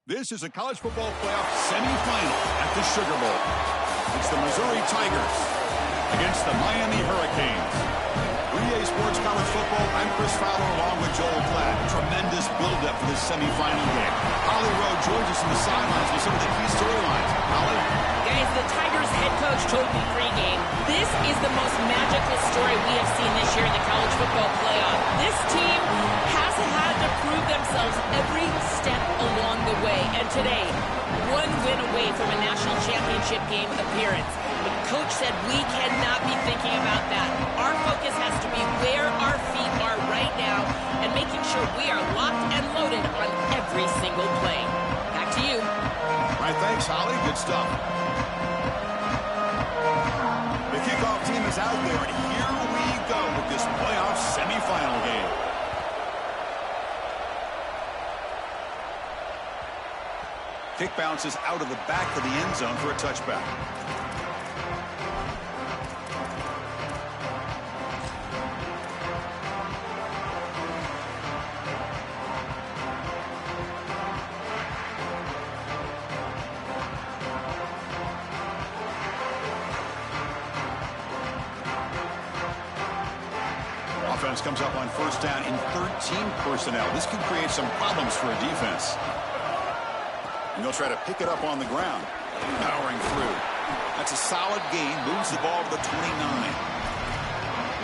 This is a college football playoff semifinal at the Sugar Bowl. It's the Missouri Tigers against the Miami Hurricanes. 3A Sports College Football, I'm Chris Fowler along with Joel Klatt. Tremendous build-up for this semifinal game. Holly Rowe joins us in the sidelines with some of the key storylines. Holly? Guys, the Tigers head coach told me pregame, this is the most magical story we have seen this year in the college football playoff. This team has had to prove themselves every step along the way. And today, one win away from a national championship game appearance. But Coach said we cannot be thinking about that. Our focus has to be where our feet are right now and making sure we are locked and loaded on every single play. Back to you. All right, thanks, Holly. Good stuff. The kickoff team is out there, and here we go with this playoff semifinal game. Kick bounces out of the back of the end zone for a touchback. Offense comes up on first down in 13 personnel. This can create some problems for a defense. And they'll try to pick it up on the ground. Powering through. That's a solid gain. Moves the ball to the 29.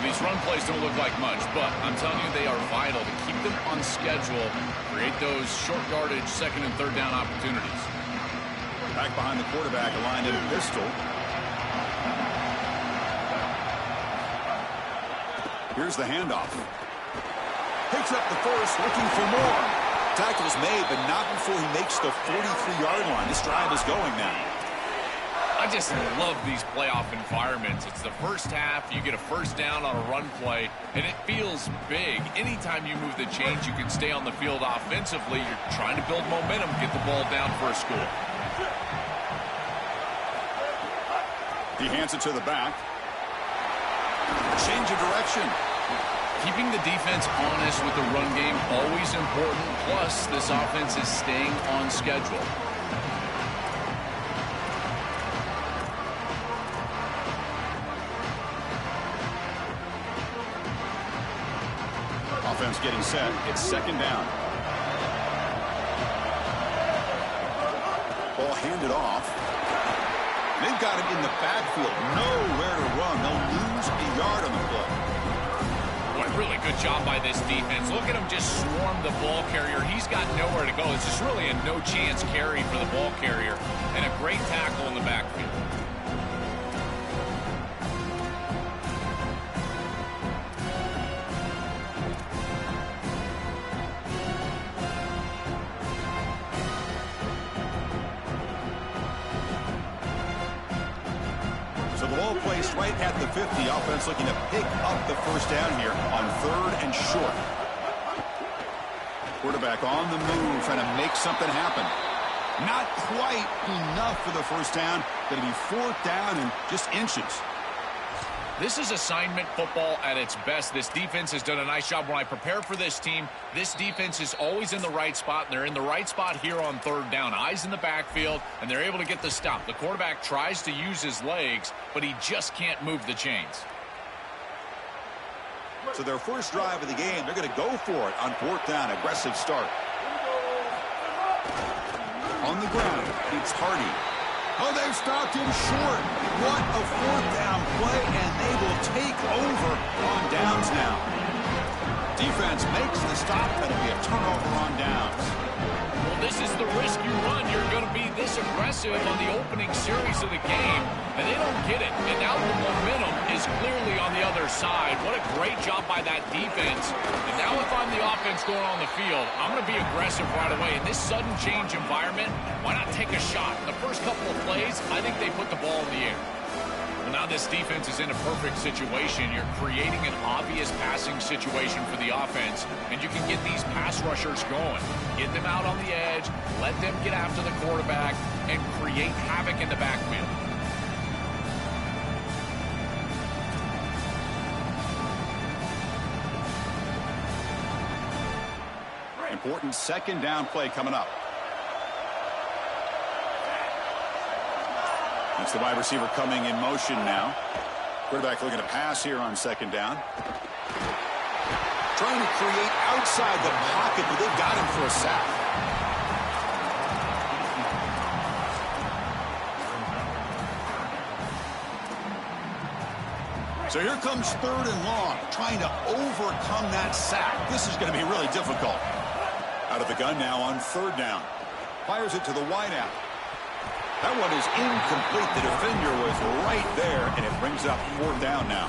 These run plays don't look like much, but I'm telling you they are vital to keep them on schedule, create those short yardage second and third down opportunities. Back behind the quarterback, aligned in a pistol. Here's the handoff. Picks up the first, looking for more. Tackle's made, but not before he makes the 43-yard line. This drive is going now. I just love these playoff environments. It's the first half, you get a first down on a run play, and it feels big. Anytime you move the chains, you can stay on the field offensively. You're trying to build momentum, get the ball down for a score. He hands it to the back. Change of direction. Keeping the defense honest with the run game, always important. Plus, this offense is staying on schedule. Offense getting set. It's second down. Ball handed off. They've got him in the backfield. Nowhere to run. They'll lose a yard on the play. What a really good job by this defense. Look at him just swarm the ball carrier. He's got nowhere to go. It's just really a no-chance carry for the ball carrier. And a great tackle in the backfield. So the ball placed right at the 50. Offense looking to pick up the first down here on third and short. Quarterback on the move, trying to make something happen. Not quite enough for the first down. Going to be fourth down and just inches. This is assignment football at its best. This defense has done a nice job. When I prepare for this team, this defense is always in the right spot, and they're in the right spot here on third down. Eyes in the backfield, and they're able to get the stop. The quarterback tries to use his legs, but he just can't move the chains. So their first drive of the game, they're going to go for it on fourth down. Aggressive start. On the ground, it's Hardy. Oh, they've stopped him short. What a fourth down play, and they will take over on downs now. Defense makes the stop. That'll be a turnover on downs. Well, this is the risk you run. You're going to be this aggressive on the opening series of the game, and they don't get it. And now the momentum is clearly on the other side. What a great job by that defense. And now if I'm the offense going on the field, I'm going to be aggressive right away. In this sudden change environment, why not take a shot? In the first couple of plays, I think they put the ball in the air. Well, now this defense is in a perfect situation. You're creating an obvious passing situation for the offense, and you can get these pass rushers going. Get them out on the edge, let them get after the quarterback, and create havoc in the backfield. Important second down play coming up. It's the wide receiver coming in motion now. Quarterback looking to pass here on second down. Trying to create outside the pocket, but they've got him for a sack. So here comes third and long, trying to overcome that sack. This is going to be really difficult. Out of the gun now on third down. Fires it to the wideout. That one is incomplete. The defender was right there, and it brings up fourth down now.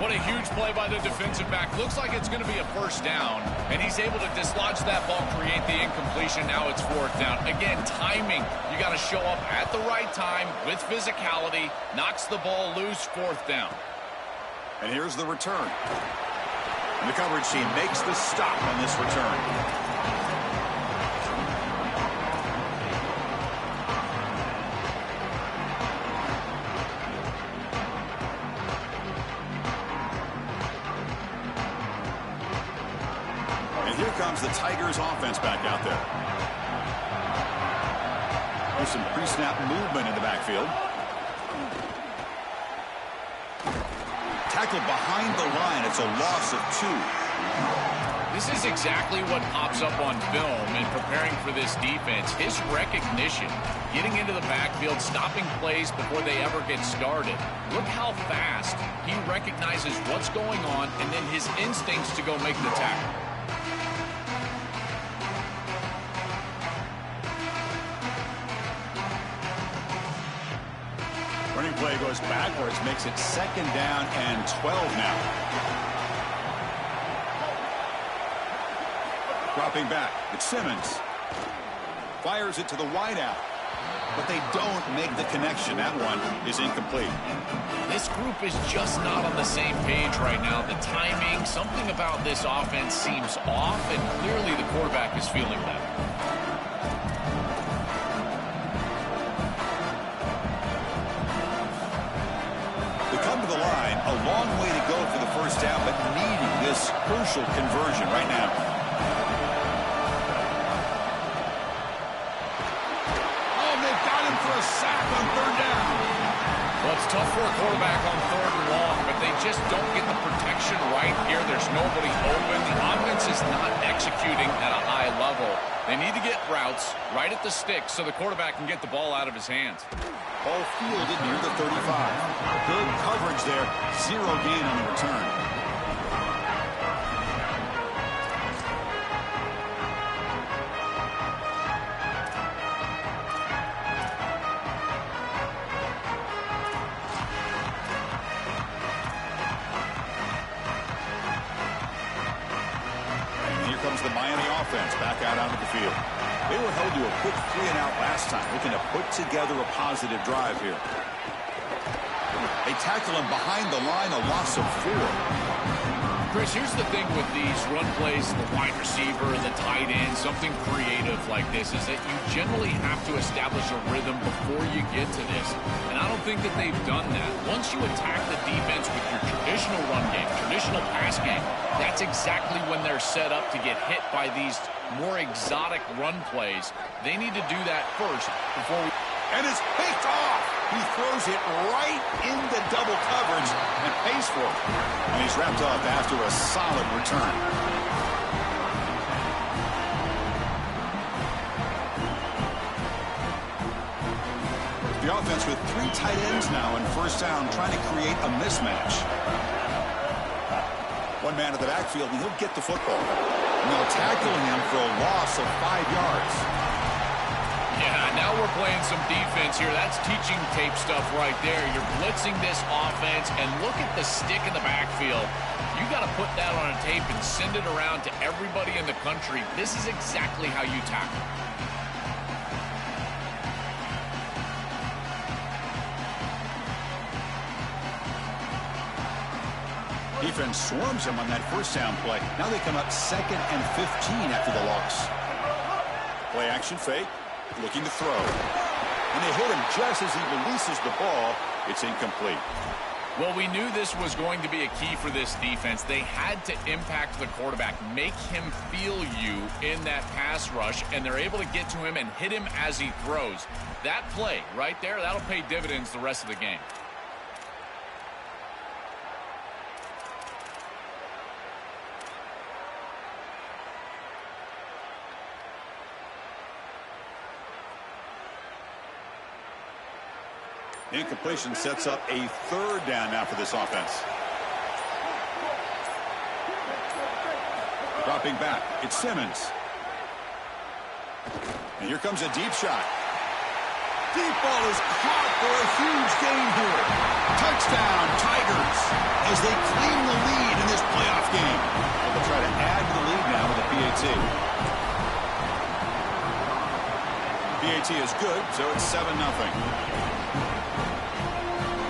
What a huge play by the defensive back. Looks like it's going to be a first down, and he's able to dislodge that ball, create the incompletion. Now it's fourth down. Again, timing. You got to show up at the right time with physicality. Knocks the ball loose, fourth down. And here's the return. And the coverage team makes the stop on this return. Here comes the Tigers offense back out there. There's some pre-snap movement in the backfield. Tackled behind the line. It's a loss of 2. This is exactly what pops up on film in preparing for this defense. His recognition, getting into the backfield, stopping plays before they ever get started. Look how fast he recognizes what's going on and then his instincts to go make the tackle. Running play goes backwards, makes it second down and 12 now. Dropping back, it's Simmons. Fires it to the wideout, but they don't make the connection. That one is incomplete. This group is just not on the same page right now. The timing, something about this offense seems off, and clearly the quarterback is feeling that. Come to the line, a long way to go for the first down, but needing this crucial conversion right now. Oh, they've got him for a sack on third down. Well, it's tough for a quarterback on third and long, but they just don't get the protection right here. There's nobody open. The offense is not executing at a high level. They need to get routes right at the stick so the quarterback can get the ball out of his hands. Ball fielded near the 35. Good coverage there. 0 gain on the return. And here comes the Miami offense back out onto the field. They were held to a quick 3-and-out last time, looking to put together a positive drive here. They tackle him behind the line, a loss of 4. Chris, here's the thing with these run plays, the wide receiver, the tight end, something creative like this, is that you generally have to establish a rhythm before you get to this. And I don't think that they've done that. Once you attack the defense with your traditional run game, traditional pass game, that's exactly when they're set up to get hit by these more exotic run plays. They need to do that first before we... And it's picked off. He throws it right into double coverage and pays for it. And he's wrapped up after a solid return. The offense with 3 tight ends now in first down, trying to create a mismatch. One man in the backfield, and he'll get the football. And they'll tackle him for a loss of 5 yards. Yeah, now we're playing some defense here. That's teaching tape stuff right there. You're blitzing this offense, and look at the stick in the backfield. You got to put that on a tape and send it around to everybody in the country. This is exactly how you tackle. Defense swarms him on that first down play. Now they come up 2nd and 15 after the loss. Play action fake. Looking to throw. And they hit him just as he releases the ball. It's incomplete. Well, we knew this was going to be a key for this defense. They had to impact the quarterback, make him feel you in that pass rush, and they're able to get to him and hit him as he throws. That play right there, that'll pay dividends the rest of the game. Incompletion sets up a third down now for this offense. Dropping back, it's Simmons. And here comes a deep shot. Deep ball is caught for a huge gain here. Touchdown, Tigers, as they claim the lead in this playoff game. Well, they'll try to add to the lead now with a PAT. PAT is good, so it's 7-0.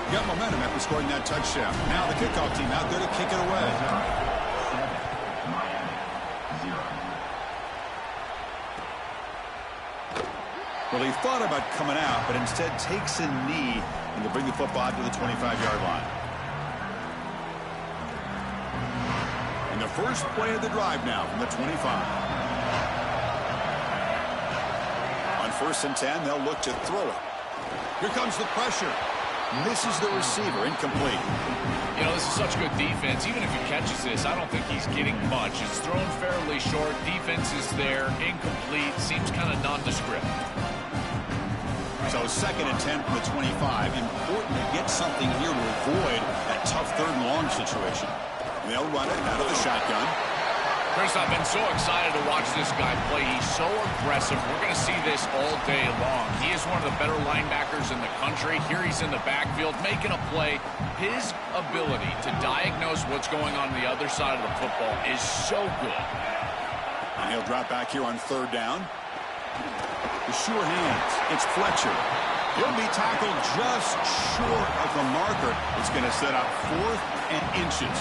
Got momentum after scoring that touchdown. Now the kickoff team out there to kick it away. Well, he thought about coming out, but instead takes a knee and to bring the football to the 25-yard line. And the first play of the drive now from the 25. On 1st and 10, they'll look to throw it. Here comes the pressure. Misses the receiver, incomplete. You know, this is such good defense. Even if he catches this, I don't think he's getting much. It's thrown fairly short. Defense is there. Incomplete. Seems kind of nondescript. So 2nd and 10 from the 25. Important to get something here to avoid that tough 3rd and long situation. They'll run it out of the shotgun. Chris, I've been so excited to watch this guy play. He's so aggressive. We're going to see this all day long. He is one of the better linebackers in the country. Here he's in the backfield making a play. His ability to diagnose what's going on the other side of the football is so good. And he'll drop back here on 3rd down. The sure hands. It's Fletcher. He'll be tackled just short of the marker. It's going to set up 4th and inches.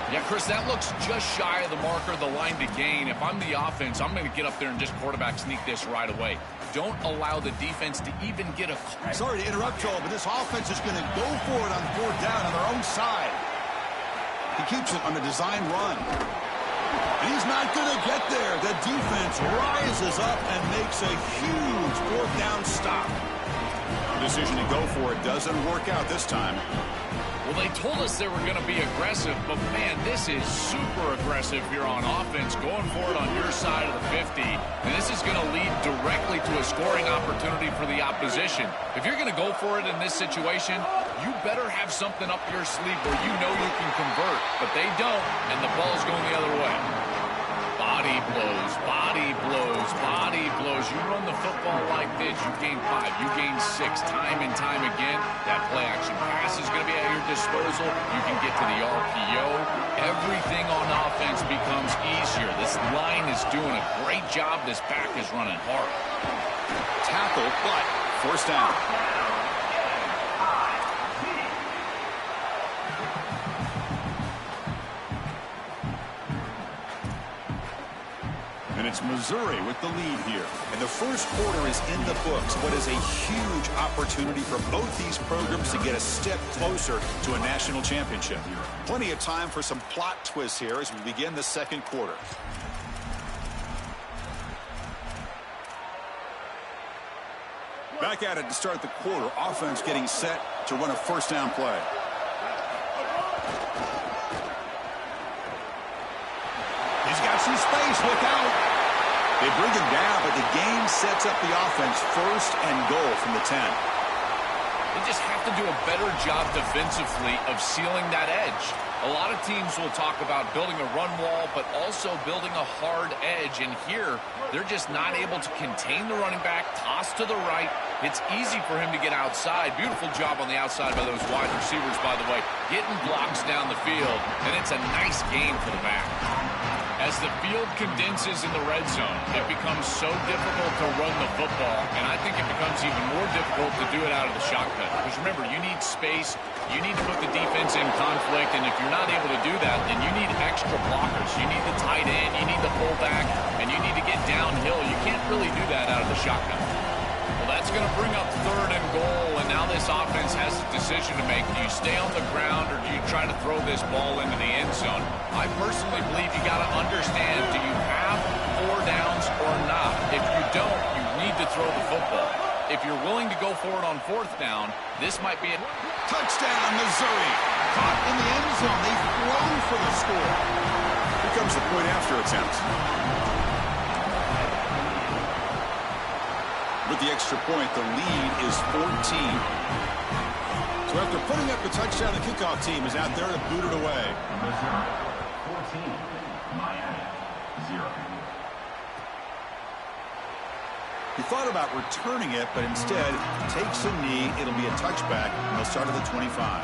Yeah, Chris, that looks just shy of the marker, the line to gain. If I'm the offense, I'm going to get up there and just quarterback sneak this right away. Don't allow the defense to even get a... Sorry to interrupt, Joel, but this offense is going to go for it on 4th down on their own side. He keeps it on a design run. And he's not going to get there. The defense rises up and makes a huge 4th down stop. The decision to go for it doesn't work out this time. Well, they told us they were going to be aggressive, but, man, this is super aggressive here on offense, going for it on your side of the 50, and this is going to lead directly to a scoring opportunity for the opposition. If you're going to go for it in this situation, you better have something up your sleeve where you know you can convert, but they don't, and the ball's going the other way. Body blows, body blows, body blows. You run the football like this, you gain 5, you gain 6, time and time again. That play-action pass is going to be at your disposal. You can get to the RPO. Everything on offense becomes easier. This line is doing a great job. This back is running hard. Tackle, but 1st down. And it's Missouri with the lead here. And the first quarter is in the books. What is a huge opportunity for both these programs to get a step closer to a national championship. Plenty of time for some plot twists here as we begin the 2nd quarter. Back at it to start the quarter. Offense getting set to run a 1st down play. He's got some space. Look out. They bring him down, but the game sets up the offense 1st and goal from the 10. They just have to do a better job defensively of sealing that edge. A lot of teams will talk about building a run wall, but also building a hard edge. And here, they're just not able to contain the running back, toss to the right. It's easy for him to get outside. Beautiful job on the outside by those wide receivers, by the way, getting blocks down the field. And it's a nice gain for the back. As the field condenses in the red zone, it becomes so difficult to run the football, and I think it becomes even more difficult to do it out of the shotgun. Because remember, you need space, you need to put the defense in conflict, and if you're not able to do that, then you need extra blockers. You need the tight end, you need the fullback, and you need to get downhill. You can't really do that out of the shotgun. Well, that's going to bring up 3rd and goal, and now this offense has a decision to make. Do you stay on the ground or do you try to throw this ball into the end zone? I personally believe you got to understand, do you have 4 downs or not? If you don't, you need to throw the football. If you're willing to go for it on 4th down, this might be a touchdown, Missouri. Caught in the end zone. They've thrown for the score. Here comes the point after attempt. With the extra point, the lead is 14. So after putting up the touchdown, the kickoff team is out there to boot it away. Missouri 14, Miami 0. He thought about returning it, but instead takes a knee. It'll be a touchback, and they'll start at the 25.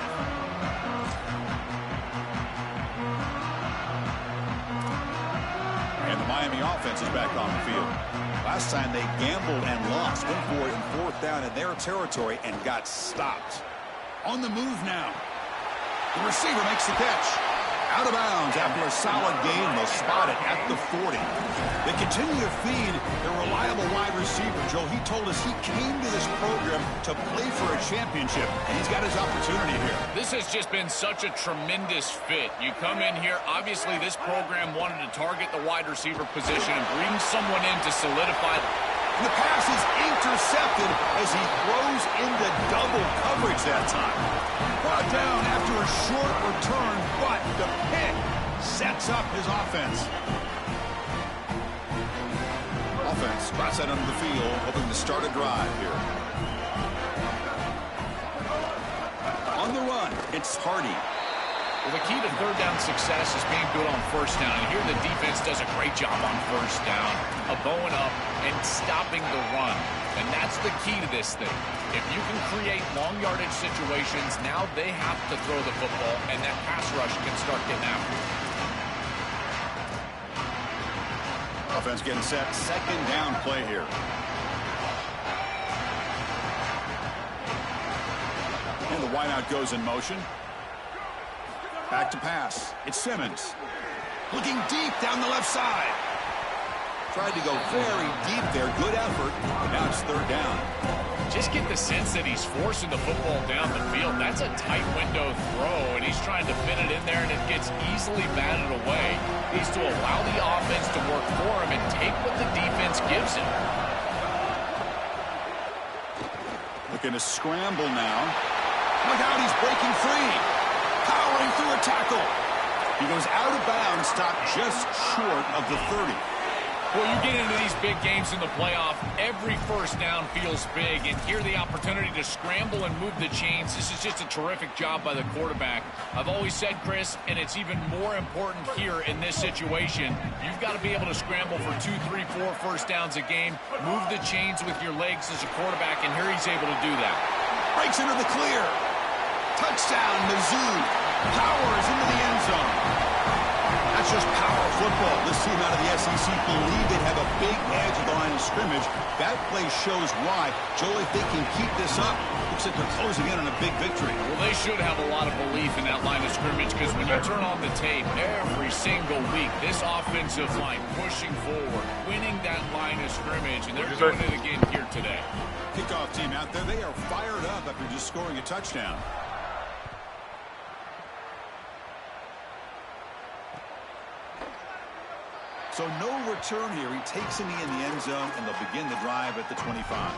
And the Miami offense is back on the field. Last time they gambled and lost, went for it in 4th down in their territory and got stopped. On the move now. The receiver makes the catch. Out of bounds after a solid gain. They'll spot it at the 40. They continue to feed their reliable wide receiver. Joe, he told us he came to this program to play for a championship, and he's got his opportunity here. This has just been such a tremendous fit. You come in here, obviously this program wanted to target the wide receiver position and bring someone in to solidify. The pass is intercepted as he throws into double coverage that time. Brought down after a short return, but the pick sets up his offense. Offense drops that under the field, hoping to start a drive here. On the run, it's Hardy. Well, the key to 3rd down success is being good on 1st down. And here the defense does a great job on 1st down of bowing up and stopping the run. And that's the key to this thing. If you can create long yardage situations, now they have to throw the football, and that pass rush can start getting after it. Offense getting set. 2nd down play here. And the wideout goes in motion. Back to pass. It's Simmons. Looking deep down the left side. Tried to go very deep there. Good effort. And now it's 3rd down. Just get the sense that he's forcing the football down the field. That's a tight window throw, and he's trying to fit it in there, and it gets easily batted away. He needs to allow the offense to work for him and take what the defense gives him. Looking to scramble now. Look out, he's breaking free. Powering through a tackle. He goes out of bounds, stopped just short of the 30. Well, you get into these big games in the playoff, every 1st down feels big, and here the opportunity to scramble and move the chains. This is just a terrific job by the quarterback. I've always said, Chris, and it's even more important here in this situation, you've got to be able to scramble for 2, 3, 4 1st downs a game, move the chains with your legs as a quarterback, and here he's able to do that. Breaks into the clear. Touchdown, Mizzou. Powers into the end zone. That's just power football. This team out of the SEC believe they have a big edge at the line of scrimmage. That play shows why. Joe, if they can keep this up, looks like they're closing in on a big victory. Well, they should have a lot of belief in that line of scrimmage, because when you turn on the tape every single week, this offensive line pushing forward, winning that line of scrimmage, and they're doing it again here today. Kickoff team out there, they are fired up after just scoring a touchdown. So no return here. He takes a knee in the end zone, and they'll begin the drive at the 25.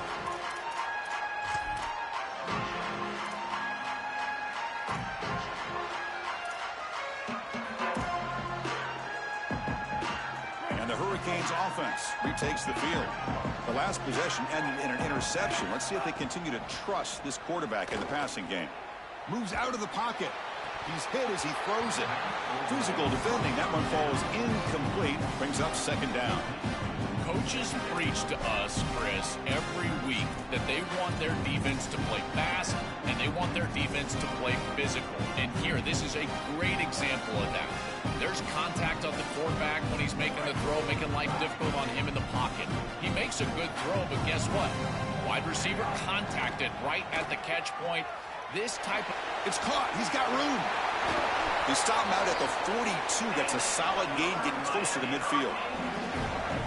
And the Hurricanes offense retakes the field. The last possession ended in an interception. Let's see if they continue to trust this quarterback in the passing game. Moves out of the pocket. He's hit as he throws it. Physical defending. That one falls incomplete. Brings up 2nd down. Coaches preach to us, Chris, every week that they want their defense to play fast and they want their defense to play physical. And here, this is a great example of that. There's contact on the quarterback when he's making the throw, making life difficult on him in the pocket. He makes a good throw, but guess what? Wide receiver contacted right at the catch point. This type of... It's caught. He's got room. They stop him out at the 42. That's a solid gain, getting closer to midfield.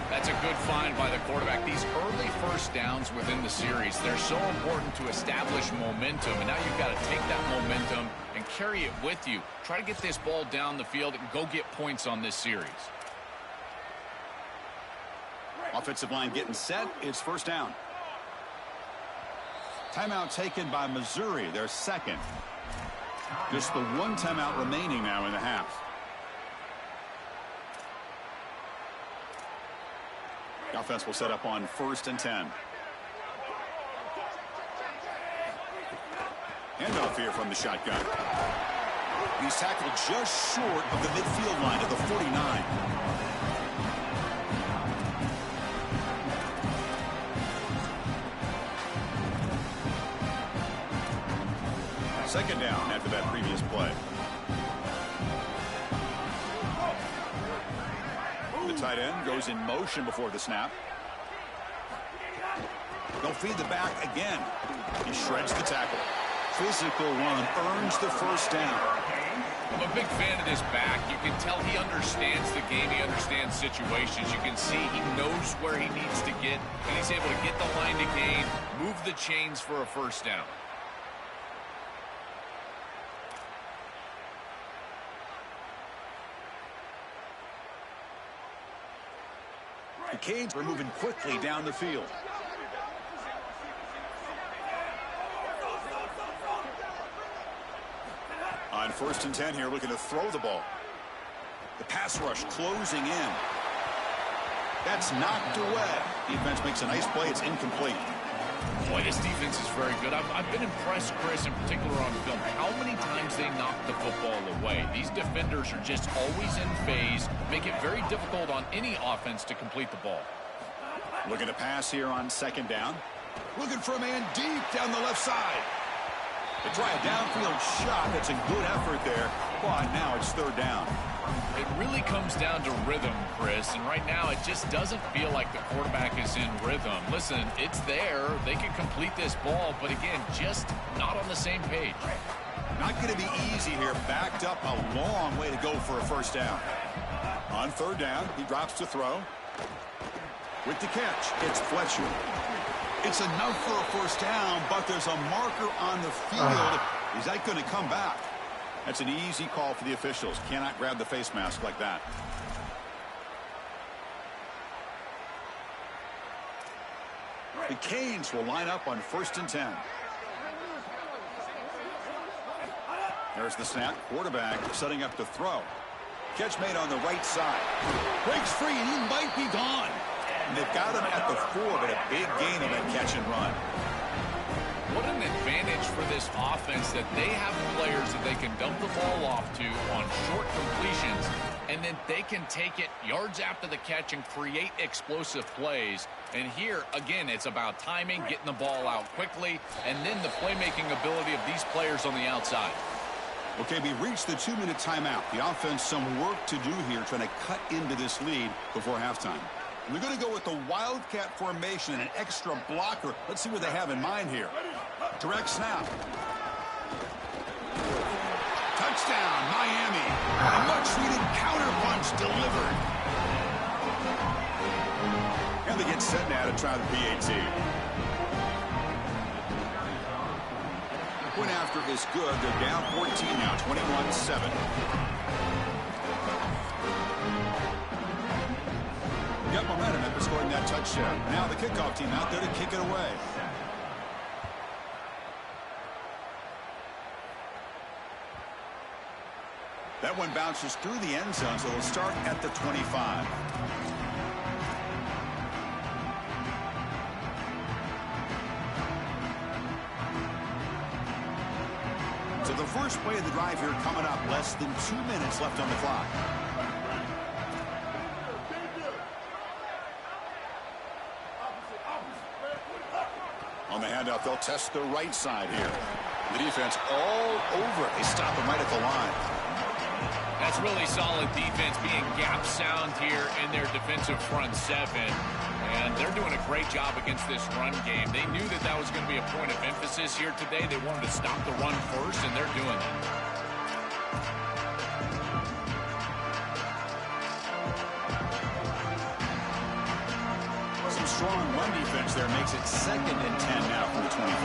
That's a good find by the quarterback. These early first downs within the series, they're so important to establish momentum. And now you've got to take that momentum and carry it with you. Try to get this ball down the field and go get points on this series. Offensive line getting set. It's first down. Timeout taken by Missouri, their second. Just the one timeout remaining now in the half. The offense will set up on 1st and 10. Handoff here from the shotgun. He's tackled just short of the midfield line at the 49. Second down after that previous play. The tight end goes in motion before the snap. They'll feed the back again. He shreds the tackle. Physical run earns the first down. I'm a big fan of this back. You can tell he understands the game. He understands situations. You can see he knows where he needs to get, and he's able to get the line to gain, move the chains for a first down. The Canes are moving quickly down the field. On 1st and 10 here, looking to throw the ball. The pass rush closing in. That's knocked away. Defense makes a nice play. It's incomplete. Boy, this defense is very good. I've been impressed, Chris, in particular on film, how many times they knock the football away. These defenders are just always in phase, make it very difficult on any offense to complete the ball. Looking to pass here on 2nd down. Looking for a man deep down the left side. They try a downfield shot. That's a good effort there, but now it's 3rd down. It really comes down to rhythm, Chris, and right now it just doesn't feel like the quarterback is in rhythm. Listen, it's there. They can complete this ball, but again, just not on the same page. Not going to be easy here. Backed up a long way to go for a first down. On 3rd down, he drops to throw. With the catch, it's Fletcher. It's enough for a first down, but there's a marker on the field. Is that going to come back? That's an easy call for the officials. Cannot grab the face mask like that. The Canes will line up on 1st and 10. There's the snap. Quarterback setting up to throw. Catch made on the right side. Breaks free, and he might be gone. And they've got him at the 4, but a big gain on that catch and run. What an advantage for this offense that they have players that they can dump the ball off to on short completions, and then they can take it yards after the catch and create explosive plays. And here, again, it's about timing, getting the ball out quickly, and then the playmaking ability of these players on the outside. Okay, we reached the 2-minute timeout. The offense some work to do here, trying to cut into this lead before halftime. They're going to go with the Wildcat formation and an extra blocker. Let's see what they have in mind here. Direct snap. Touchdown, Miami. A much-needed counter punch delivered. And they get set now to try the PAT. Point after is good. They're down 14 now, 21-7. Got momentum after scoring that touchdown. Now the kickoff team out there to kick it away. That one bounces through the end zone, so they'll start at the 25. So the first play of the drive here coming up. Less than 2 minutes left on the clock. On the handoff, they'll test the right side here. The defense all over it. They stop him right at the line. That's really solid defense, being gap sound here in their defensive front seven. And they're doing a great job against this run game. They knew that that was going to be a point of emphasis here today. They wanted to stop the run first, and they're doing that. strong run defense there makes it 2nd and 10 now from the 25.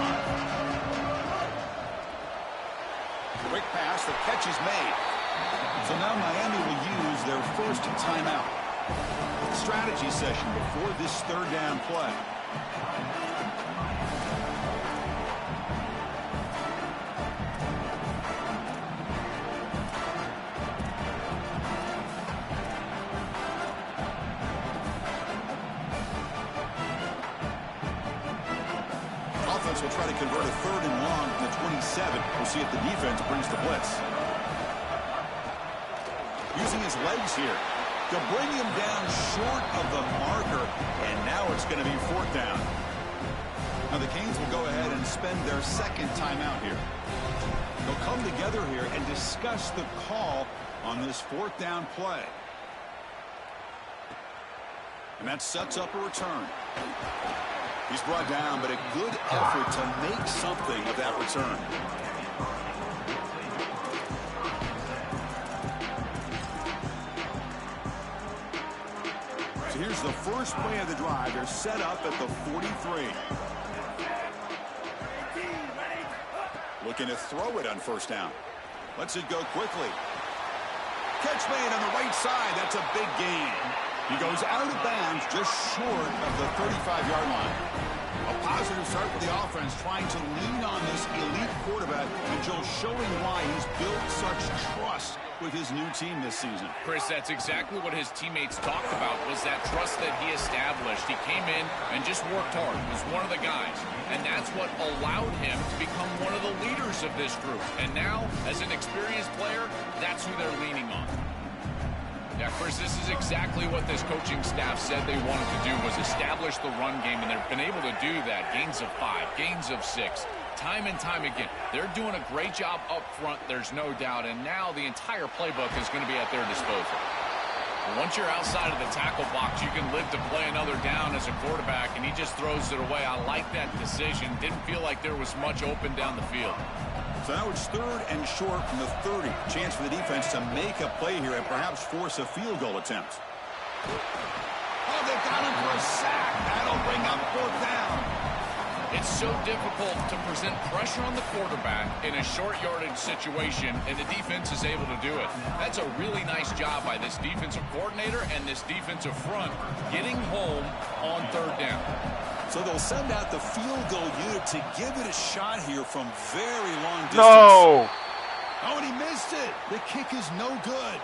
Quick pass, the catch is made. So now Miami will use their first timeout. Strategy session before this 3rd down play. Offense will try to convert a 3rd and long to 27. We'll see if the defense brings the blitz. Using his legs here to bring him down short of the marker, and now it's going to be 4th down. Now the Canes will go ahead and spend their 2nd timeout here. They'll come together here and discuss the call on this 4th down play. And that sets up a return. He's brought down, but a good effort to make something of that return. So here's the first play of the drive. They're set up at the 43. Looking to throw it on 1st down. Lets it go quickly. Catch made on the right side. That's a big gain. He goes out of bounds just short of the 35-yard line. A positive start for the offense, trying to lean on this elite quarterback until showing why he's built such trust with his new team this season. Chris, that's exactly what his teammates talked about, was that trust that he established. He came in and just worked hard, was one of the guys, and that's what allowed him to become one of the leaders of this group. And now, as an experienced player, that's who they're leaning on. Yeah, Chris, this is exactly what this coaching staff said they wanted to do, was establish the run game, and they've been able to do that. Gains of 5, gains of 6, time and time again. They're doing a great job up front, there's no doubt, and now the entire playbook is going to be at their disposal. Once you're outside of the tackle box, you can live to play another down as a quarterback, and he just throws it away. I like that decision. Didn't feel like there was much open down the field. So now it's 3rd and short from the 30. Chance for the defense to make a play here and perhaps force a field goal attempt. Oh, they've got him for a sack. That'll bring up 4th down. It's so difficult to present pressure on the quarterback in a short yardage situation, and the defense is able to do it. That's a really nice job by this defensive coordinator and this defensive front getting home on 3rd down. So they'll send out the field goal unit to give it a shot here from very long distance. No! Oh, and he missed it. The kick is no good.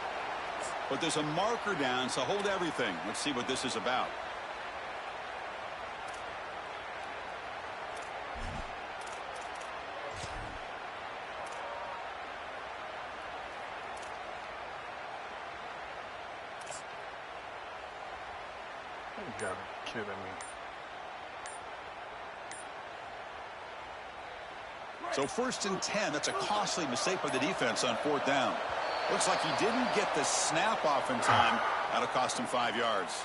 But there's a marker down, so hold everything. Let's see what this is about. You gotta be kidding me. So 1st and 10, that's a costly mistake by the defense on 4th down. Looks like he didn't get the snap off in time. That'll cost him 5 yards.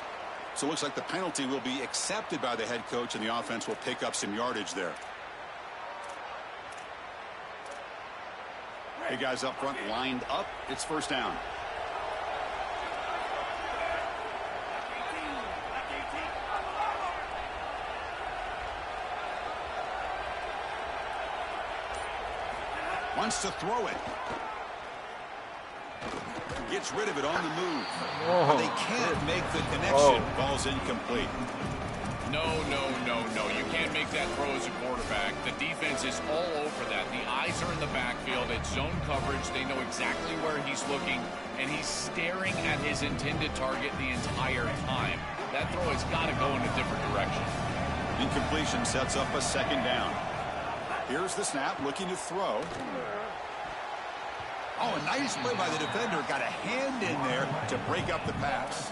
So it looks like the penalty will be accepted by the head coach, and the offense will pick up some yardage there. Hey, guys up front lined up. It's 1st down. Wants to throw it. Gets rid of it on the move. But they can't make the connection. Ball's incomplete. No. You can't make that throw as a quarterback. The defense is all over that. The eyes are in the backfield. It's zone coverage. They know exactly where he's looking, and he's staring at his intended target the entire time. That throw has got to go in a different direction. Incompletion sets up a 2nd down. Here's the snap, looking to throw. Oh, a nice play by the defender. Got a hand in there to break up the pass.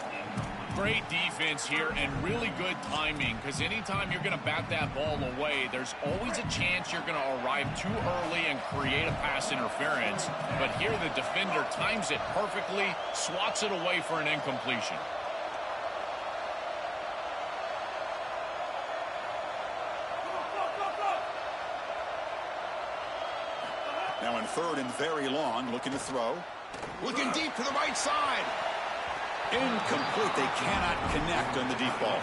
Great defense here and really good timing, because anytime you're going to bat that ball away, there's always a chance you're going to arrive too early and create a pass interference. But here the defender times it perfectly, swats it away for an incompletion. Now in 3rd and very long, looking to throw. Looking deep to the right side. Incomplete. They cannot connect on the deep ball.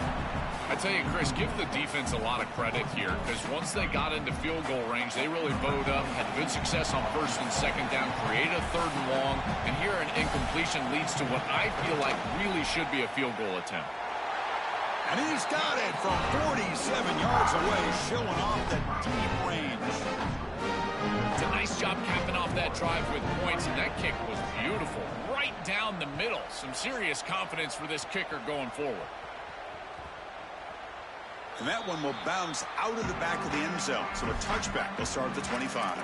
I tell you, Chris, give the defense a lot of credit here, because once they got into field goal range, they really bowed up, had good success on first and second down, created a third and long, and here an incompletion leads to what I feel like really should be a field goal attempt. And he's got it from 47 yards away, showing off the deep range. It's a nice job capping off that drive with points, and that kick was beautiful. Right down the middle. Some serious confidence for this kicker going forward. And that one will bounce out of the back of the end zone. So a touchback will start at the 25.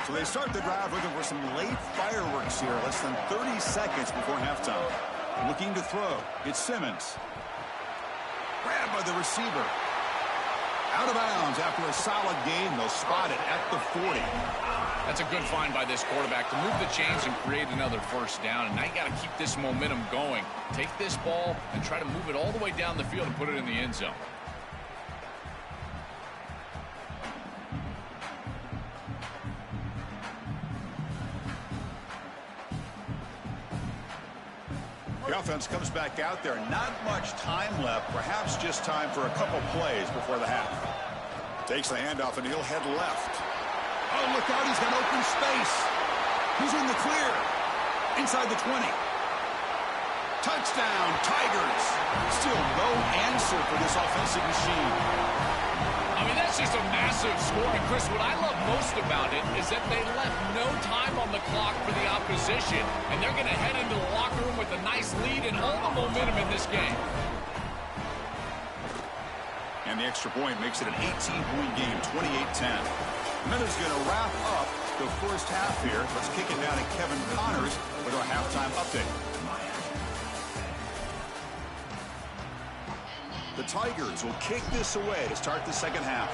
So they start the drive looking for some late fireworks here, less than 30 seconds before halftime. Looking to throw. It's Simmons. Grabbed by the receiver. Out of bounds after a solid gain. They'll spot it at the 40. That's a good find by this quarterback to move the chains and create another first down. And now you got to keep this momentum going. Take this ball and try to move it all the way down the field and put it in the end zone. The offense comes back out there. Not much time left. Perhaps just time for a couple plays before the half. Takes the handoff, and he'll head left. Oh, look out. He's got open space. He's in the clear. Inside the 20. Touchdown, Tigers. Still no answer for this offensive machine. I mean, that's just a massive score. And, Chris, what I love most about it is that they left no time on the clock for the opposition. And they're going to head into the locker room with a nice lead and all the momentum in this game. And the extra point makes it an 18-point game, 28-10. And that is going to wrap up the first half here. Let's kick it down to Kevin Connors with our halftime update. The Tigers will kick this away to start the second half.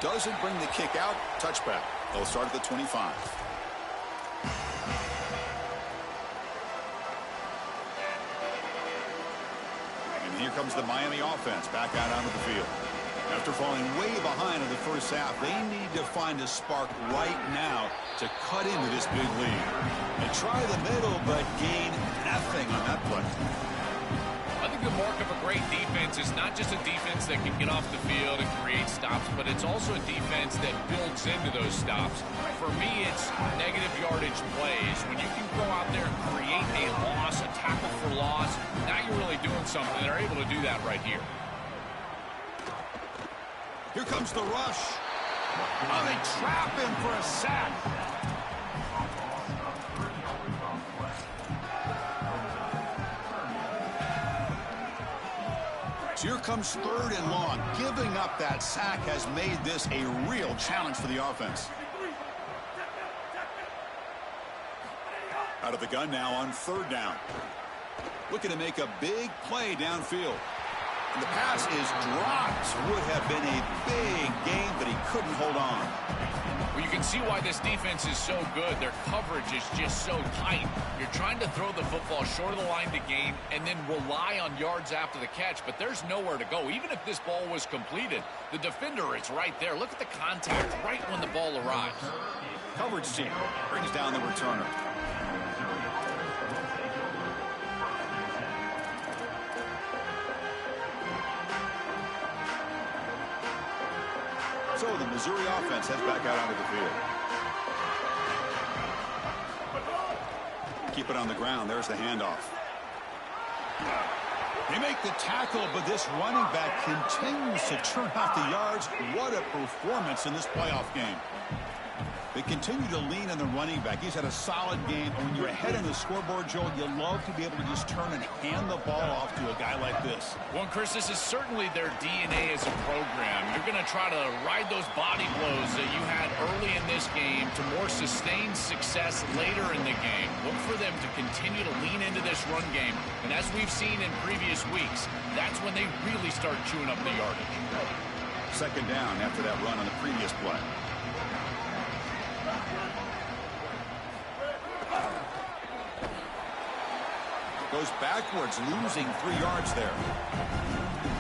Doesn't bring the kick out. Touchback. They'll start at the 25. And here comes the Miami offense back out onto the field. After falling way behind in the first half, they need to find a spark right now to cut into this big lead. They try the middle, but gain nothing on that play. I think the mark of a great defense is not just a defense that can get off the field and create stops, but it's also a defense that builds into those stops. For me, it's negative yardage plays. When you can go out there and create a loss, a tackle for loss, now you're really doing something. They're able to do that right here. Here comes the rush. Oh, they trap him for a sack. So here comes third and long. Giving up that sack has made this a real challenge for the offense. Out of the gun now on third down. Looking to make a big play downfield. And the pass is dropped. Would have been a big gain, but he couldn't hold on. Well, you can see why this defense is so good. Their coverage is just so tight. You're trying to throw the football short of the line to gain and then rely on yards after the catch, but there's nowhere to go. Even if this ball was completed, the defender is right there. Look at the contact right when the ball arrives. Coverage team brings down the returner. So the Missouri offense heads back out onto the field. Keep it on the ground. There's the handoff. They make the tackle, but this running back continues to churn out the yards. What a performance in this playoff game. They continue to lean on the running back. He's had a solid game. And when you're ahead on the scoreboard, Joel, you love to be able to just turn and hand the ball off to a guy like this. Well, Chris, this is certainly their DNA as a program. You're going to try to ride those body blows that you had early in this game to more sustained success later in the game. Look for them to continue to lean into this run game. And as we've seen in previous weeks, that's when they really start chewing up the yardage. Second down after that run on the previous play. Goes backwards, losing 3 yards there.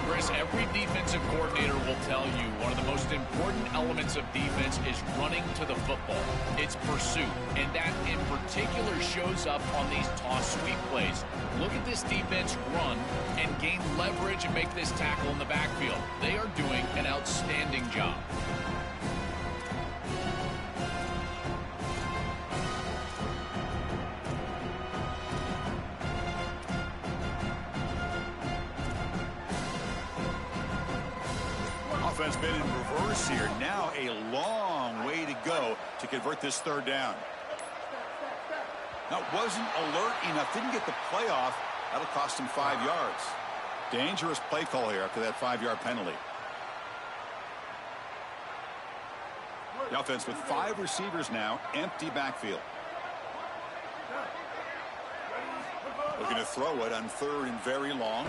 Chris, every defensive coordinator will tell you one of the most important elements of defense is running to the football. It's pursuit, and that in particular shows up on these toss sweep plays. Look at this defense run and gain leverage and make this tackle in the backfield. They are doing an outstanding job. Offense been in reverse here. Now a long way to go to convert this third down. Now, wasn't alert enough. Didn't get the play off. That'll cost him 5 yards. Dangerous play call here after that 5-yard penalty. The offense with 5 receivers now. Empty backfield. Looking to throw it on third and very long.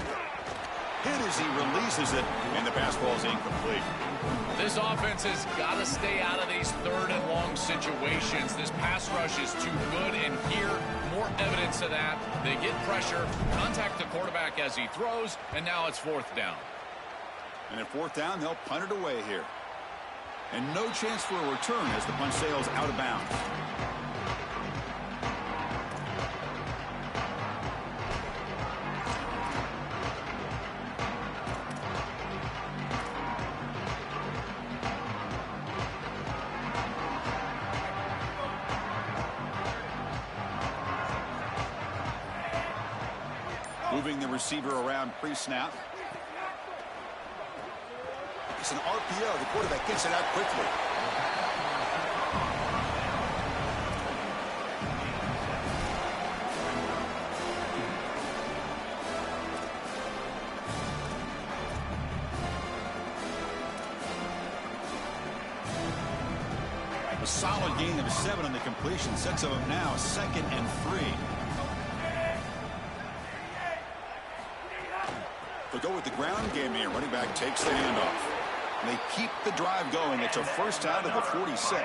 Hit as he releases it, and the pass ball is incomplete. This offense has got to stay out of these third and long situations. This pass rush is too good, and here, more evidence of that. They get pressure, contact the quarterback as he throws, and now it's fourth down. And at fourth down, they'll punt it away here. And no chance for a return as the punt sails out of bounds. Moving the receiver around pre-snap. It's an RPO. The quarterback gets it out quickly. A solid gain of 7 on the completion sets them up now 2nd and 3. They'll go with the ground game here. Running back takes the handoff. And they keep the drive going. It's a first down to the 46.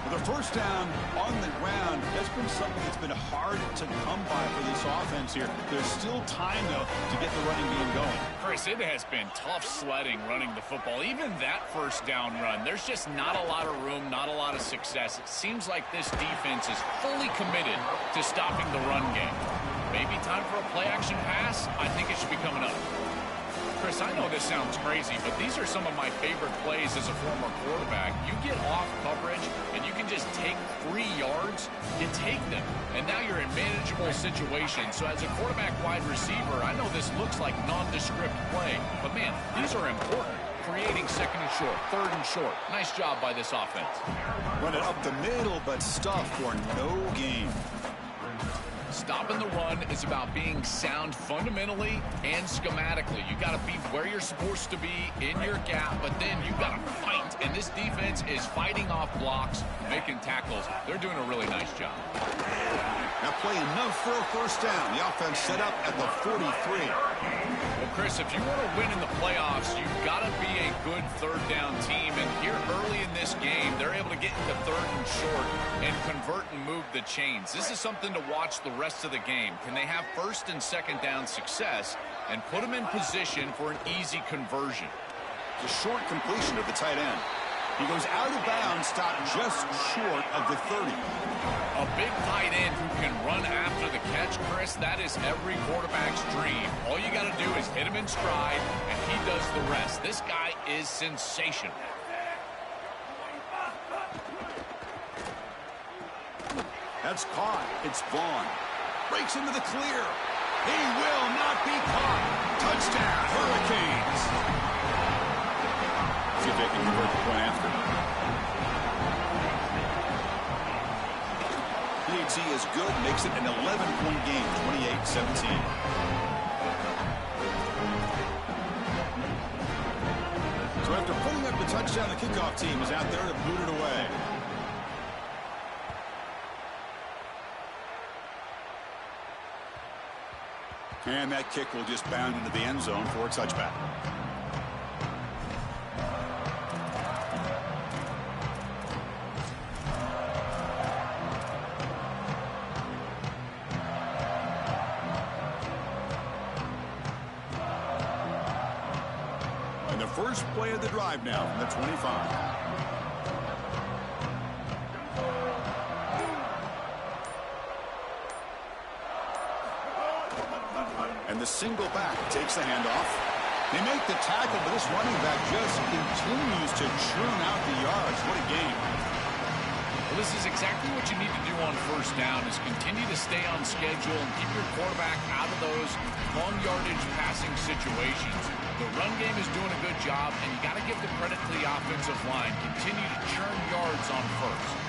The first down on the ground has been something that's been hard to come by for this offense here. There's still time, though, to get the running game going. Chris, it has been tough sledding running the football. Even that first down run, there's just not a lot of room, not a lot of success. It seems like this defense is fully committed to stopping the run game. Maybe time for a play-action pass? I think it should be coming up. Chris, I know this sounds crazy, but these are some of my favorite plays as a former quarterback. You get off coverage, and you can just take 3 yards. You take them, and now you're in manageable situations. So as a quarterback wide receiver, I know this looks like nondescript play, but, man, these are important. Creating 2nd and short, 3rd and short. Nice job by this offense. Run it up the middle, but stuffed for no gain. Stopping the run is about being sound fundamentally and schematically. You got to be where you're supposed to be in your gap, but then you got to fight. And this defense is fighting off blocks, making tackles. They're doing a really nice job. Now play enough for a first down. The offense set up at the 43. Well, Chris, if you want to win in the playoffs, you've got to be a good third down team. And here early in this game, they're able to get into 3rd and short and convert and move the chains. This is something to watch the rest of the game. Can they have 1st and 2nd down success and put them in position for an easy conversion? The short completion of the tight end. He goes out of bounds, stopped just short of the 30. A big tight end who can run after the catch, Chris, that is every quarterback's dream. All you got to do is hit him in stride, and he does the rest. This guy is sensational. That's caught. It's Vaughn. Breaks into the clear. He will not be caught. Touchdown, Hurricanes. See if they can convert the point after. consistency is good, makes it an 11-point game, 28-17. So after putting up the touchdown, the kickoff team is out there to boot it away. And that kick will just bound into the end zone for a touchback. And the first play of the drive now from the 25. And the single back takes the handoff. They make the tackle, but this running back just continues to churn out the yards. What a game. Well, this is exactly what you need to do on first down, is continue to stay on schedule and keep your quarterback out of those long yardage passing situations. The run game is doing a good job, and you got to give the credit to the offensive line. Continue to churn yards on first.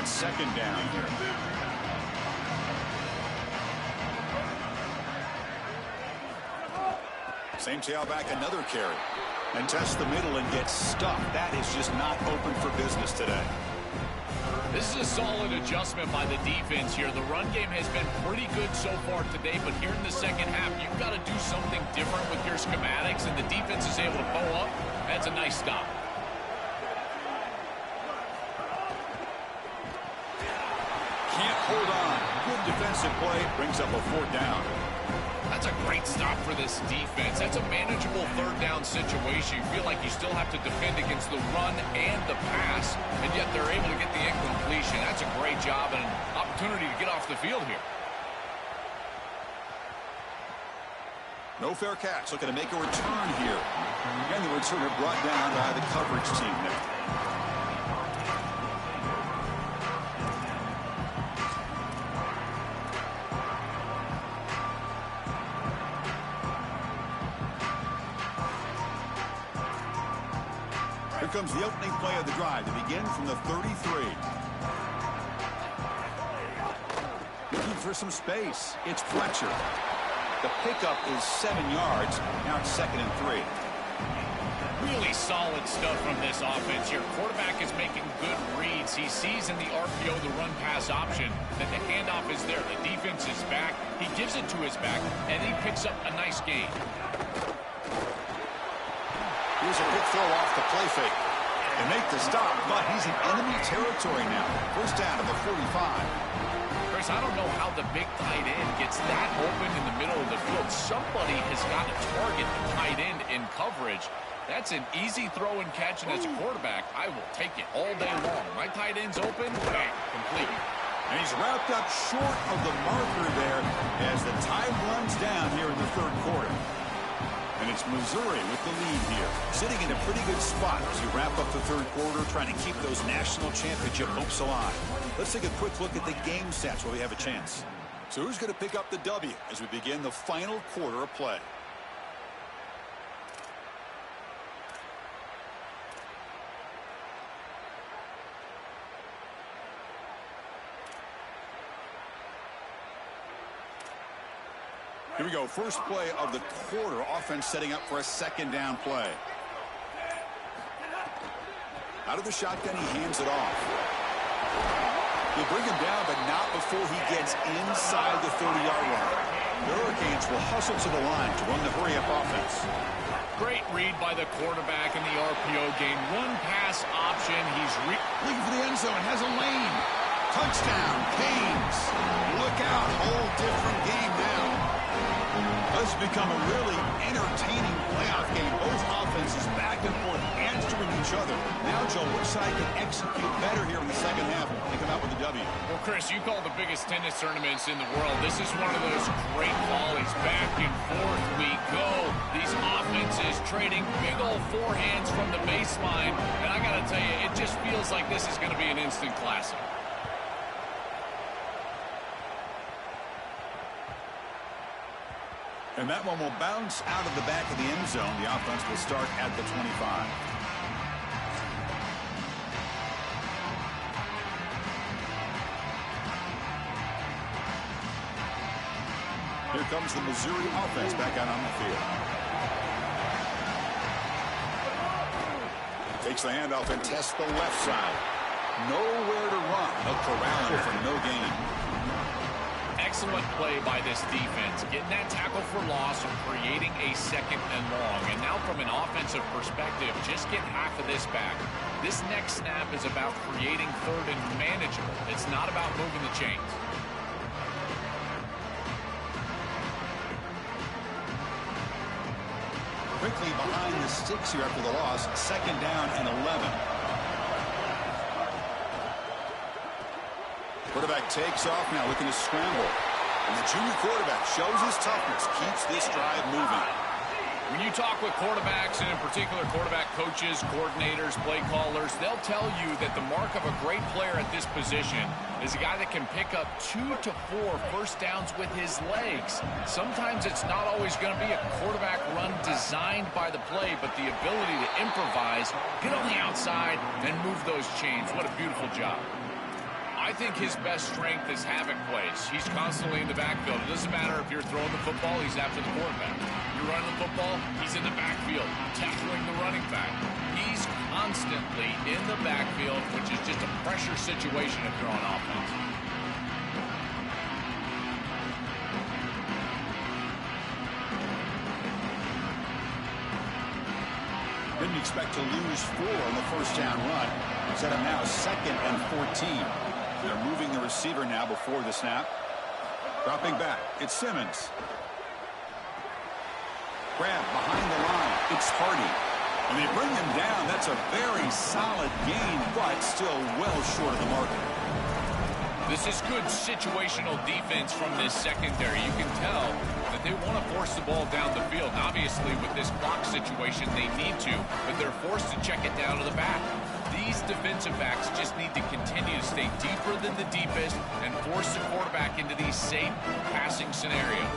Second down here. Same tailback, another carry. And tests the middle and gets stuffed. That is just not open for business today. This is a solid adjustment by the defense here. The run game has been pretty good so far today, but here in the second half, you've got to do something different with your schematics, and the defense is able to bow up. That's a nice stop. Can't hold on. Good defensive play. Brings up a fourth down. That's a great stop for this defense. That's a manageable third down situation. You feel like you still have to defend against the run and the pass, and yet they're able to get the incompletion. That's a great job and an opportunity to get off the field here. No fair catch. Looking to make a return here. And the returner brought down by the coverage team now. Here comes the opening play of the drive to begin from the 33. Looking for some space. It's Fletcher. The pickup is 7 yards. Now it's 2nd and 3. Really solid stuff from this offense. Your quarterback is making good reads. He sees in the RPO the run-pass option that the handoff is there. The defense is back. He gives it to his back, and he picks up a nice gain. Here's a quick throw off the play fake. They make the stop, but he's in enemy territory now. First down to the 45. Chris, I don't know how the big tight end gets that open in the middle of the field. Somebody has got to target the tight end in coverage. That's an easy throw and catch, and as a quarterback, I will take it all day long. My tight end's open, bang, complete. And he's wrapped up short of the marker there as the time runs down here in the third quarter. And it's Missouri with the lead here, sitting in a pretty good spot as you wrap up the third quarter, trying to keep those national championship hopes alive. Let's take a quick look at the game stats where we have a chance. So who's going to pick up the W as we begin the final quarter of play? Here we go. First play of the quarter. Offense setting up for a second down play. Out of the shotgun, he hands it off. They bring him down, but not before he gets inside the 30-yard line. The Hurricanes will hustle to the line to run the hurry-up offense. Great read by the quarterback in the RPO game. One pass option. He's looking for the end zone. Has a lane. Touchdown, Canes. Look out. Whole different game now. This has become a really entertaining playoff game. Both offenses back and forth, answering each other. Now, Joe, which side can execute better here in the second half and come out with a W? Well, Chris, you call the biggest tennis tournaments in the world. This is one of those great volleys. Back and forth we go. These offenses trading big old forehands from the baseline. And I got to tell you, it just feels like this is going to be an instant classic. And that one will bounce out of the back of the end zone. The offense will start at the 25. Here comes the Missouri offense back out on the field. Takes the handoff and tests the left side. Nowhere to run. They'll corral him for no gain. Excellent play by this defense, getting that tackle for loss and creating a second and long. And now from an offensive perspective, just get half of this back. This next snap is about creating third and manageable. It's not about moving the chains. Quickly behind the sticks here after the loss. Second down and 11. Quarterback takes off now, looking to scramble. And the junior quarterback shows his toughness, keeps this drive moving. When you talk with quarterbacks, and in particular quarterback coaches, coordinators, play callers, they'll tell you that the mark of a great player at this position is a guy that can pick up 2 to 4 first downs with his legs. Sometimes it's not always going to be a quarterback run designed by the play, but the ability to improvise, get on the outside, and move those chains. What a beautiful job. I think his best strength is havoc plays. He's constantly in the backfield. It doesn't matter if you're throwing the football, he's after the quarterback. You're running the football, he's in the backfield, tackling the running back. He's constantly in the backfield, which is just a pressure situation if you're on offense. Didn't expect to lose 4 on the first down run. Set up now 2nd and 14. They're moving the receiver now before the snap. Dropping back, it's Simmons. Grab behind the line, it's Hardy. And they bring him down. That's a very solid gain, but still well short of the mark. This is good situational defense from this secondary. You can tell that they want to force the ball down the field. Obviously, with this clock situation, they need to, but they're forced to check it down to the back. These defensive backs just need to continue to stay deeper than the deepest and force the quarterback into these safe passing scenarios.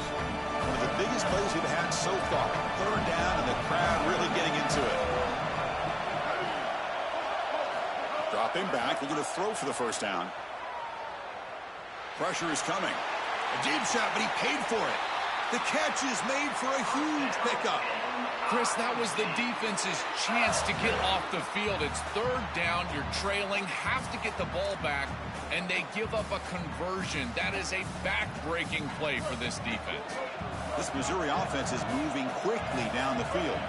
One of the biggest plays we've had so far. Third down and the crowd really getting into it. Dropping back, looking to throw for the first down. Pressure is coming. A deep shot, but he paid for it. The catch is made for a huge pickup. Chris, that was the defense's chance to get off the field. It's third down, you're trailing, have to get the ball back, and they give up a conversion. That is a back-breaking play for this defense. This Missouri offense is moving quickly down the field.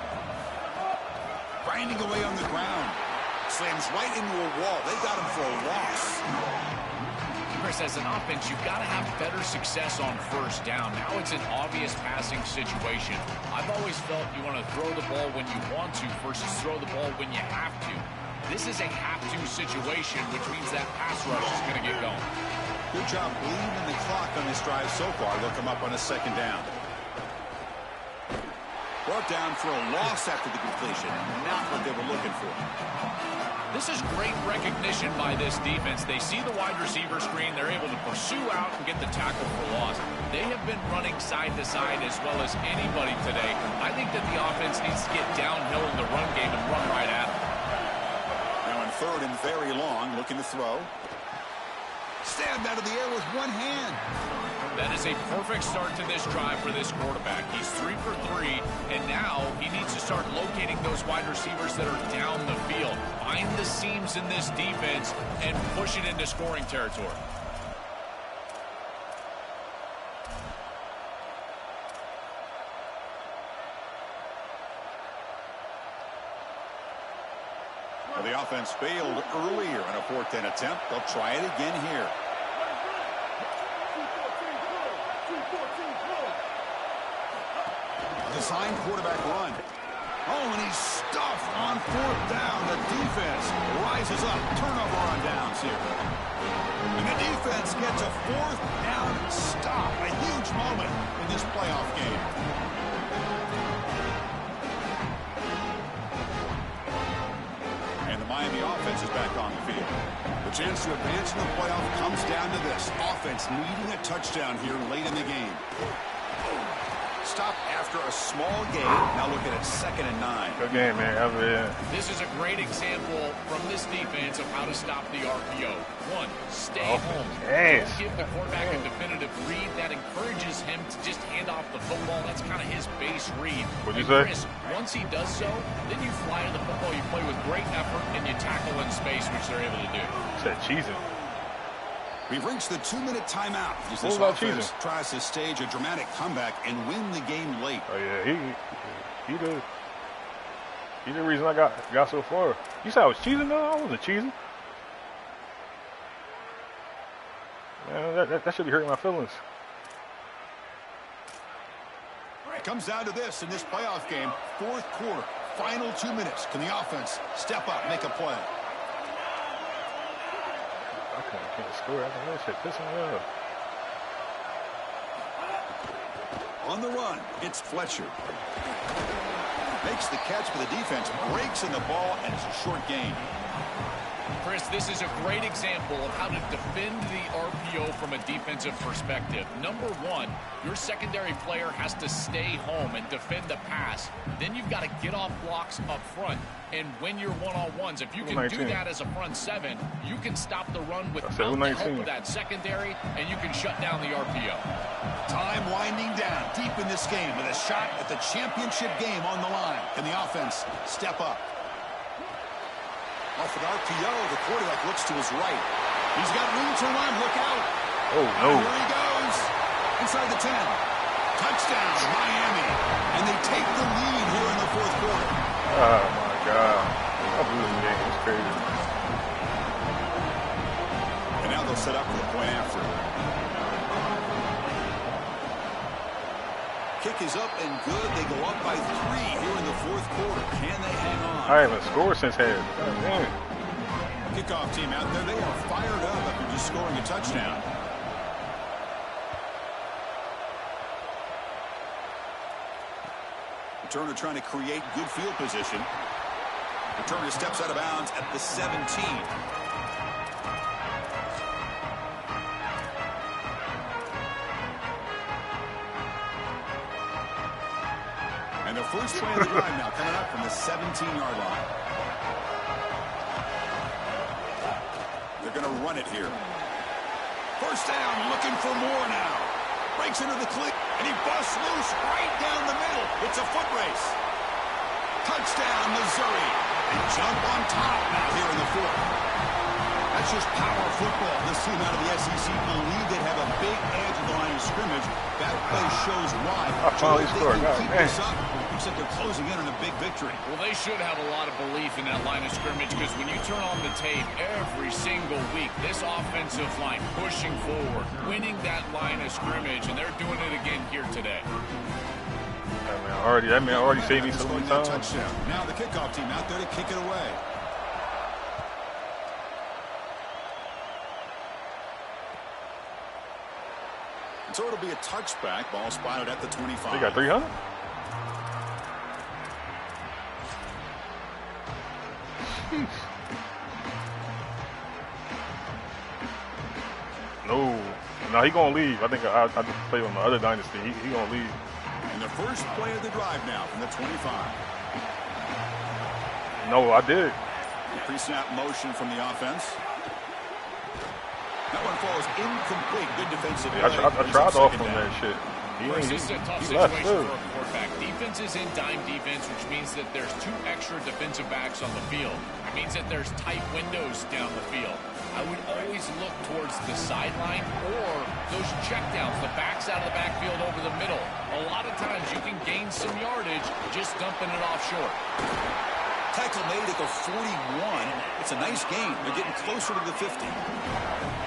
Grinding away on the ground. Slams right into a wall. They got him for a loss. Chris, as an offense, you've got to have better success on first down. Now it's an obvious passing situation. I've always felt you want to throw the ball when you want to versus throw the ball when you have to. This is a have-to situation, which means that pass rush is going to get going. Good job bleeding the clock on this drive so far. They'll come up on a second down. Brought down for a loss after the completion. Not what they were looking for. This is great recognition by this defense. They see the wide receiver screen. They're able to pursue out and get the tackle for loss. They have been running side to side as well as anybody today. I think that the offense needs to get downhill in the run game and run right at it. Now in third and very long, looking to throw. Stabbed out of the air with one hand. That is a perfect start to this drive for this quarterback. He's 3 for 3, and now he needs to start locating those wide receivers that are down the field. Find the seams in this defense and push it into scoring territory. Well, the offense failed earlier in a 4th down attempt. They'll try it again here. Designed quarterback run. Oh, and he's stuffed on 4th down. The defense rises up. Turnover on downs here. And the defense gets a 4th down stop. A huge moment in this playoff game. And the Miami offense is back on the field. The chance to advance in the playoff comes down to this. Offense needing a touchdown here late in the game. Stop after a small gain. Now looking at 2nd and 9. Good game, man. This is a great example from this defense of how to stop the RPO. 1, stay home. Yes. Don't give the quarterback a definitive read. That encourages him to just hand off the football. That's kind of his base read. What'd you say? Chris, once he does so, then you fly to the football. You play with great effort, and you tackle in space, which they're able to do. Said cheesing. We've reached the 2-minute timeout as What this about offense cheesing? tries to stage a dramatic comeback and win the game late. Oh yeah, he the reason I got so far. You said I was cheesing though? I wasn't cheesing. Man, that should be hurting my feelings. It comes down to this in this playoff game, 4th quarter, final 2 minutes. Can the offense step up, make a play? I can't score. I think that shit pissing me off. On the run, it's Fletcher. Makes the catch for the defense, breaks in the ball, and it's a short gain. Chris, this is a great example of how to defend the RPO from a defensive perspective. Number 1, your secondary player has to stay home and defend the pass. Then you've got to get off blocks up front and win your one-on-ones. If you can do that as a front 7, you can stop the run without the help of that secondary, and you can shut down the RPO. Time winding down deep in this game with a shot at the championship game on the line. Can the offense step up? Off an RPO, the quarterback looks to his right. He's got room to run. Look out. Oh, no. And here he goes. Inside the 10. Touchdown, Miami. And they take the lead here in the 4th quarter. Oh, my God. I'm losing the game. It's crazy. And now they'll set up for the point after. Kick is up and good. They go up by 3 here in the 4th quarter. Can they hang on? I haven't scored since half. Damn. Kickoff team out there. They are fired up after just scoring a touchdown. Returner trying to create good field position. Returner steps out of bounds at the 17. And the first play of the drive now coming up from the 17-yard line. They're going to run it here. First down, looking for more now. Breaks into the cleat, and he busts loose right down the middle. It's a foot race. Touchdown, Missouri. And jump on top now here in the 4th. That's just power football. This team out of the SEC believe they have a big edge at the line of scrimmage. That play shows why. I finally scored. Keep this up. Looks like they're closing in on a big victory. Well, they should have a lot of belief in that line of scrimmage because when you turn on the tape every single week, this offensive line pushing forward, winning that line of scrimmage, and they're doing it again here today. That man already saved me so many times. Touchdown. Now the kickoff team out there to kick it away. So it'll be a touchback. Ball spotted at the 25. They got 300? No, he gonna leave. I think I just played on the other dynasty. He gonna leave. And the first play of the drive now from the 25. No, I did. Pre-snap motion from the offense. That one falls incomplete. Good defensive play. I tried to offer him that shit. This is a tough situation for a quarterback. Defense is in dime defense, which means that there's 2 extra defensive backs on the field. It means that there's tight windows down the field. I would always look towards the sideline or those checkdowns, the backs out of the backfield over the middle. A lot of times you can gain some yardage just dumping it off short. Tackle made at the 41. It's a nice gain. They're getting closer to the 50.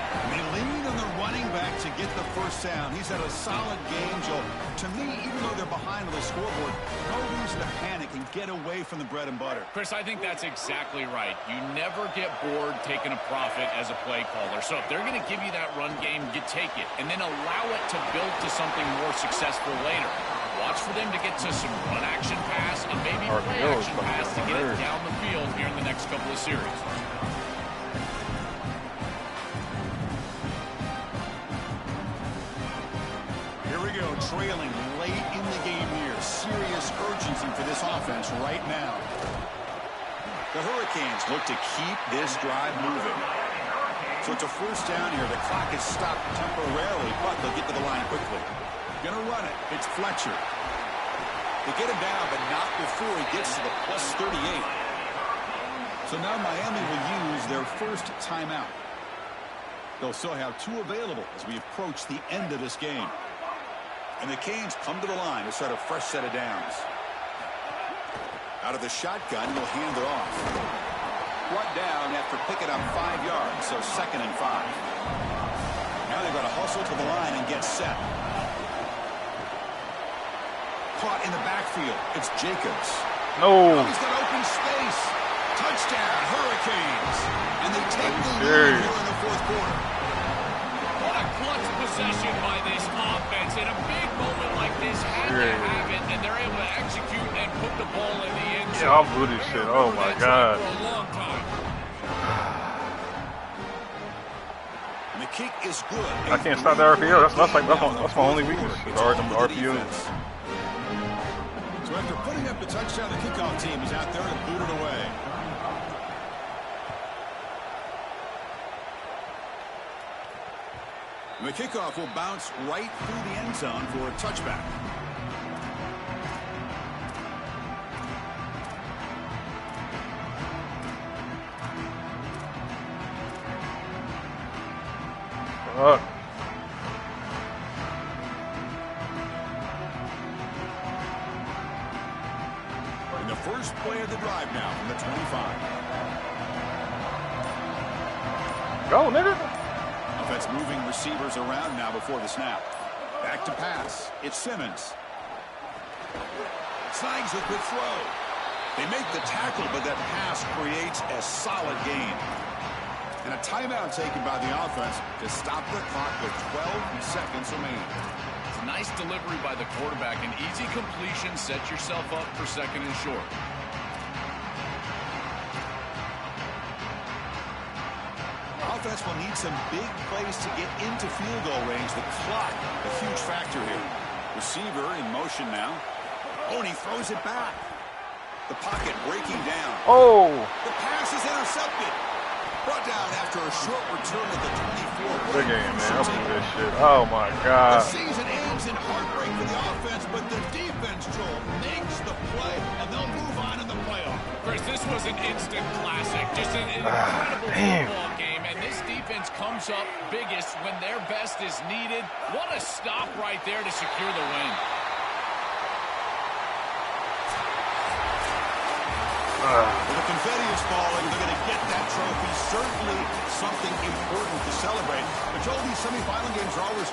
And they lean on the running back to get the first down. He's had a solid game, Joe. To me, even though they're behind on the scoreboard, no reason to panic and get away from the bread and butter. Chris, I think that's exactly right. You never get bored taking a profit as a play caller. So if they're going to give you that run game, you take it. And then allow it to build to something more successful later. Watch for them to get to some run action pass and maybe play action pass to get it down the field here in the next couple of series. Here we go, trailing late in the game. this offense right now. The Hurricanes look to keep this drive moving. So it's a first down here. The clock is stopped temporarily, but they'll get to the line quickly. Gonna run it. It's Fletcher. They get him down, but not before he gets to the plus 38. So now Miami will use their first timeout. They'll still have 2 available as we approach the end of this game. And the Canes come to the line to start a fresh set of downs. Out of the shotgun, he'll hand it off. Brought down after picking up 5 yards, so 2nd and 5. Now they've got to hustle to the line and get set. Caught in the backfield. It's Jacobs. No. Oh, he's got open space. Touchdown, Hurricanes. And they take the lead here in the 4th quarter. What a clutch possession by this offense. In a big moment like this, had to have it, and they're able to execute and put the ball in the end zone. Yeah, I'll do this shit. Oh my God. For a long time. And the kick is good. I can't stop the RPO. That's my only weakness. The RPO. So after putting up the touchdown, the kickoff team is out there to boot it away. And the kickoff will bounce right through the end zone for a touchback. In the first play of the drive now from the 25. Go, nigga. Offense moving receivers around now before the snap. Back to pass. It's Simmons. Snags a quick throw. They make the tackle, but that pass creates a solid gain. And a timeout taken by the offense to stop the clock with 12 seconds remaining. It's a nice delivery by the quarterback. An easy completion. Set yourself up for 2nd and short. Offense will need some big plays to get into field goal range. The clock, a huge factor here. Receiver in motion now. Oh, and he throws it back. The pocket breaking down. Oh. The pass is intercepted. Brought down after a short return at the 24. Good game, man. I'll do this shit. Oh, my God. The season ends in heartbreak for the offense, but the defense, Joel, makes the play, and they'll move on in the playoff. Chris, this was an instant classic. Just an incredible football game, and this defense comes up biggest when their best is needed. What a stop right there to secure the win. Well, the confetti is falling. They're going to get that trophy. Certainly something important to celebrate. But Joel, these semifinal games are always